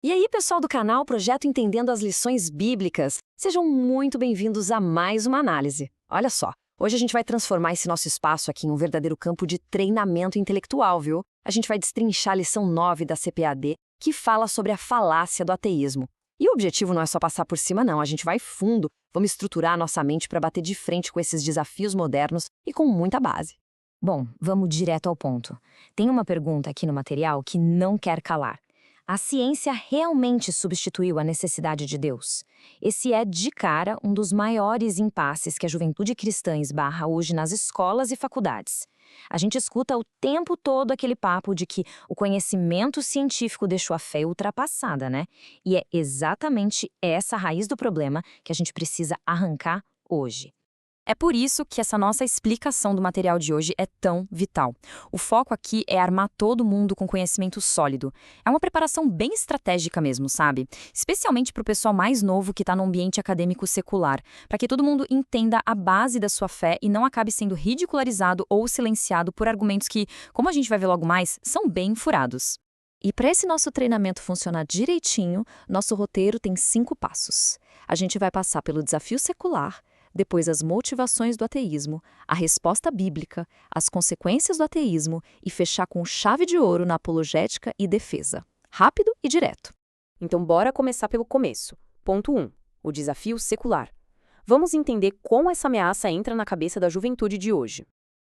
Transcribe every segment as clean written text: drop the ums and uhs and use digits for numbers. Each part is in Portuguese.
E aí, pessoal do canal Projeto Entendendo as Lições Bíblicas, sejam muito bem-vindos a mais uma análise. Olha só, hoje a gente vai transformar esse nosso espaço aqui em um verdadeiro campo de treinamento intelectual, viu? A gente vai destrinchar a lição 9 da CPAD, que fala sobre a falácia do ateísmo. E o objetivo não é só passar por cima, não. A gente vai fundo, vamos estruturar a nossa mente para bater de frente com esses desafios modernos e com muita base. Bom, vamos direto ao ponto. Tem uma pergunta aqui no material que não quer calar. A ciência realmente substituiu a necessidade de Deus? Esse é, de cara, um dos maiores impasses que a juventude cristã esbarra hoje nas escolas e faculdades. A gente escuta o tempo todo aquele papo de que o conhecimento científico deixou a fé ultrapassada, né? E é exatamente essa a raiz do problema que a gente precisa arrancar hoje. É por isso que essa nossa explicação do material de hoje é tão vital. O foco aqui é armar todo mundo com conhecimento sólido. É uma preparação bem estratégica mesmo, sabe? Especialmente para o pessoal mais novo que está no ambiente acadêmico secular, para que todo mundo entenda a base da sua fé e não acabe sendo ridicularizado ou silenciado por argumentos que, como a gente vai ver logo mais, são bem furados. E para esse nosso treinamento funcionar direitinho, nosso roteiro tem 5 passos. A gente vai passar pelo desafio secular, depois as motivações do ateísmo, a resposta bíblica, as consequências do ateísmo e fechar com chave de ouro na apologética e defesa. Rápido e direto. Então bora começar pelo começo. Ponto 1. O desafio secular. Vamos entender como essa ameaça entra na cabeça da juventude de hoje.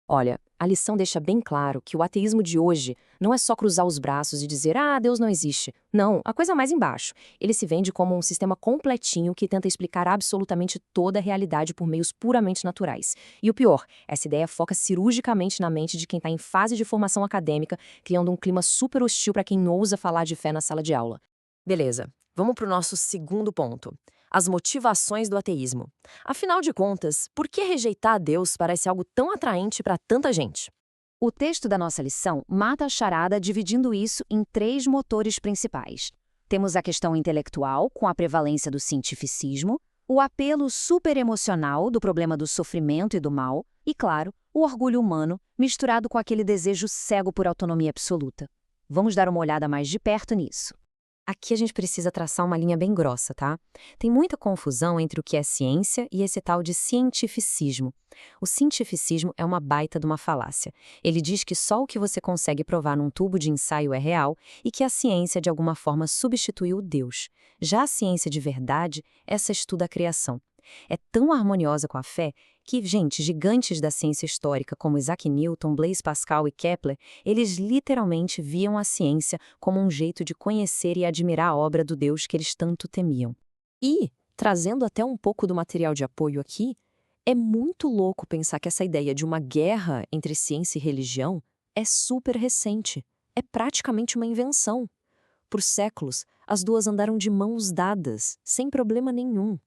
Olha, a lição deixa bem claro que o ateísmo de hoje não é só cruzar os braços e dizer Deus não existe. Não, a coisa mais embaixo. Ele se vende como um sistema completinho que tenta explicar absolutamente toda a realidade por meios puramente naturais. E o pior, essa ideia foca cirurgicamente na mente de quem está em fase de formação acadêmica, criando um clima super hostil para quem ousa falar de fé na sala de aula. Beleza, vamos para o nosso segundo ponto. As motivações do ateísmo. Afinal de contas, por que rejeitar a Deus parece algo tão atraente para tanta gente? O texto da nossa lição mata a charada dividindo isso em 3 motores principais. Temos a questão intelectual, com a prevalência do cientificismo, o apelo superemocional do problema do sofrimento e do mal, e, claro, o orgulho humano, misturado com aquele desejo cego por autonomia absoluta. Vamos dar uma olhada mais de perto nisso. Aqui a gente precisa traçar uma linha bem grossa, tá? Tem muita confusão entre o que é ciência e esse tal de cientificismo. O cientificismo é uma baita de uma falácia. Ele diz que só o que você consegue provar num tubo de ensaio é real e que a ciência, de alguma forma, substituiu Deus. Já a ciência de verdade, essa estuda a criação. É tão harmoniosa com a fé que, gente, gigantes da ciência histórica como Isaac Newton, Blaise Pascal e Kepler, eles literalmente viam a ciência como um jeito de conhecer e admirar a obra do Deus que eles tanto temiam. E, trazendo até um pouco do material de apoio aqui, é muito louco pensar que essa ideia de uma guerra entre ciência e religião é super recente. É praticamente uma invenção. Por séculos, as duas andaram de mãos dadas, sem problema nenhum.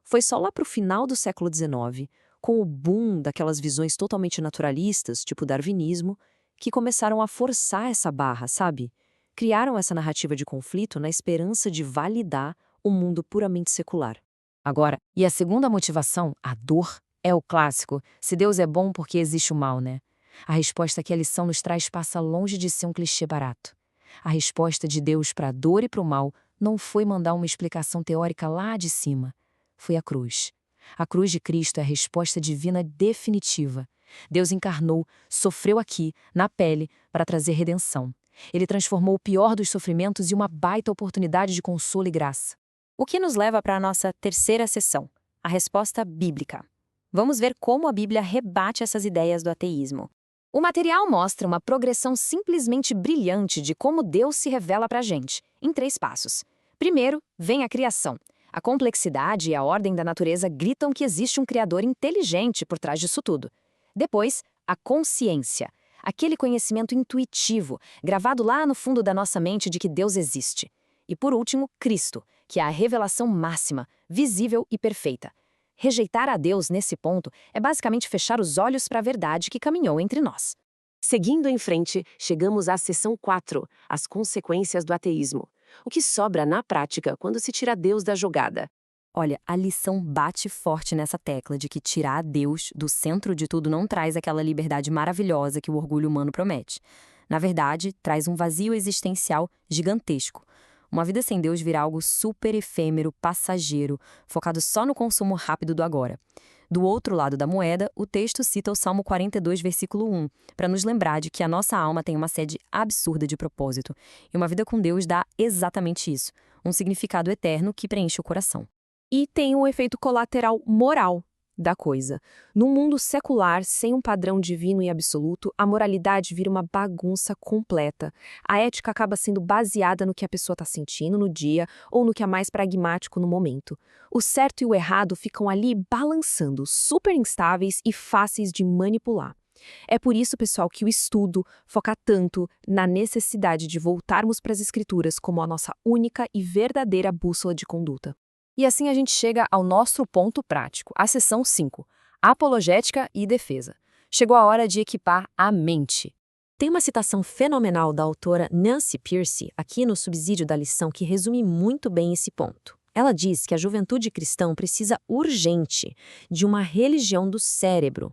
Foi só lá para o final do século XIX, com o boom daquelas visões totalmente naturalistas, tipo darwinismo, que começaram a forçar essa barra, sabe? Criaram essa narrativa de conflito na esperança de validar o mundo puramente secular. Agora, e a segunda motivação, a dor, é o clássico. Se Deus é bom, porque existe o mal, né? A resposta que a lição nos traz passa longe de ser um clichê barato. A resposta de Deus para a dor e para o mal não foi mandar uma explicação teórica lá de cima. Foi a cruz. A cruz de Cristo é a resposta divina definitiva. Deus encarnou, sofreu aqui, na pele, para trazer redenção. Ele transformou o pior dos sofrimentos em uma baita oportunidade de consolo e graça. O que nos leva para a nossa terceira sessão, a resposta bíblica. Vamos ver como a Bíblia rebate essas ideias do ateísmo. O material mostra uma progressão simplesmente brilhante de como Deus se revela para a gente, em 3 passos. Primeiro, vem a criação. A complexidade e a ordem da natureza gritam que existe um Criador inteligente por trás disso tudo. Depois, a consciência. Aquele conhecimento intuitivo, gravado lá no fundo da nossa mente de que Deus existe. E por último, Cristo, que é a revelação máxima, visível e perfeita. Rejeitar a Deus nesse ponto é basicamente fechar os olhos para a verdade que caminhou entre nós. Seguindo em frente, chegamos à seção 4, as consequências do ateísmo. O que sobra na prática quando se tira Deus da jogada? Olha, a lição bate forte nessa tecla de que tirar Deus do centro de tudo não traz aquela liberdade maravilhosa que o orgulho humano promete. Na verdade, traz um vazio existencial gigantesco. Uma vida sem Deus vira algo super efêmero, passageiro, focado só no consumo rápido do agora. Do outro lado da moeda, o texto cita o Salmo 42, versículo 1, para nos lembrar de que a nossa alma tem uma sede absurda de propósito, e uma vida com Deus dá exatamente isso, um significado eterno que preenche o coração. E tem um efeito colateral moral da coisa. Num mundo secular, sem um padrão divino e absoluto, a moralidade vira uma bagunça completa. A ética acaba sendo baseada no que a pessoa está sentindo no dia ou no que é mais pragmático no momento. O certo e o errado ficam ali balançando, super instáveis e fáceis de manipular. É por isso, pessoal, que o estudo foca tanto na necessidade de voltarmos para as Escrituras como a nossa única e verdadeira bússola de conduta. E assim a gente chega ao nosso ponto prático, a seção 5, apologética e defesa. Chegou a hora de equipar a mente. Tem uma citação fenomenal da autora Nancy Pearcey aqui no subsídio da lição que resume muito bem esse ponto. Ela diz que a juventude cristã precisa urgente de uma religião do cérebro,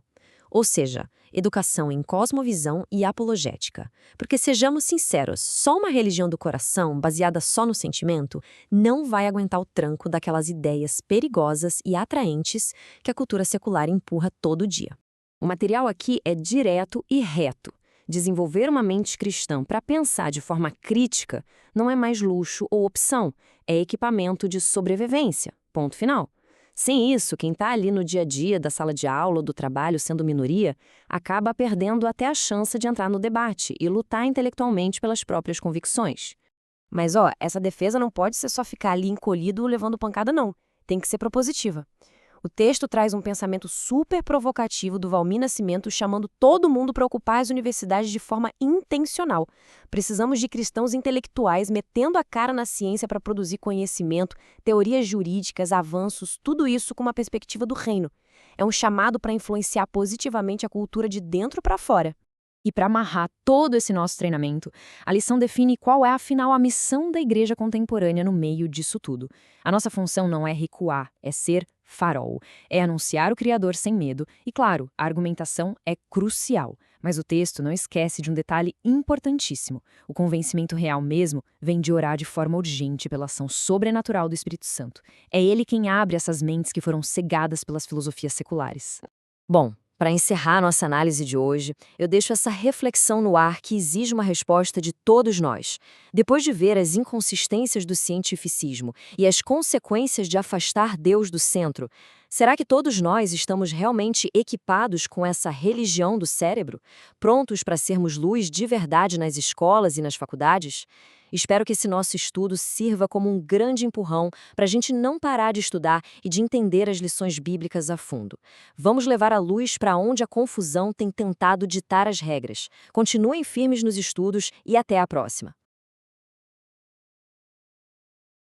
ou seja, educação em cosmovisão e apologética. Porque, sejamos sinceros, só uma religião do coração, baseada só no sentimento, não vai aguentar o tranco daquelas ideias perigosas e atraentes que a cultura secular empurra todo dia. O material aqui é direto e reto. Desenvolver uma mente cristã para pensar de forma crítica não é mais luxo ou opção, é equipamento de sobrevivência. Ponto final. Sem isso, quem está ali no dia a dia da sala de aula ou do trabalho sendo minoria, acaba perdendo até a chance de entrar no debate e lutar intelectualmente pelas próprias convicções. Mas, essa defesa não pode ser só ficar ali encolhido levando pancada, não. Tem que ser propositiva. O texto traz um pensamento super provocativo do Valmir Nascimento chamando todo mundo para ocupar as universidades de forma intencional. Precisamos de cristãos intelectuais metendo a cara na ciência para produzir conhecimento, teorias jurídicas, avanços, tudo isso com uma perspectiva do reino. É um chamado para influenciar positivamente a cultura de dentro para fora. E para amarrar todo esse nosso treinamento, a lição define qual é, afinal, a missão da igreja contemporânea no meio disso tudo. A nossa função não é recuar, é ser farol. É anunciar o Criador sem medo. E, claro, a argumentação é crucial. Mas o texto não esquece de um detalhe importantíssimo. O convencimento real mesmo vem de orar de forma urgente pela ação sobrenatural do Espírito Santo. É ele quem abre essas mentes que foram cegadas pelas filosofias seculares. Bom, para encerrar nossa análise de hoje, eu deixo essa reflexão no ar que exige uma resposta de todos nós. Depois de ver as inconsistências do cientificismo e as consequências de afastar Deus do centro, será que todos nós estamos realmente equipados com essa religião do cérebro, prontos para sermos luz de verdade nas escolas e nas faculdades? Espero que esse nosso estudo sirva como um grande empurrão para a gente não parar de estudar e de entender as lições bíblicas a fundo. Vamos levar a luz para onde a confusão tem tentado ditar as regras. Continuem firmes nos estudos e até a próxima.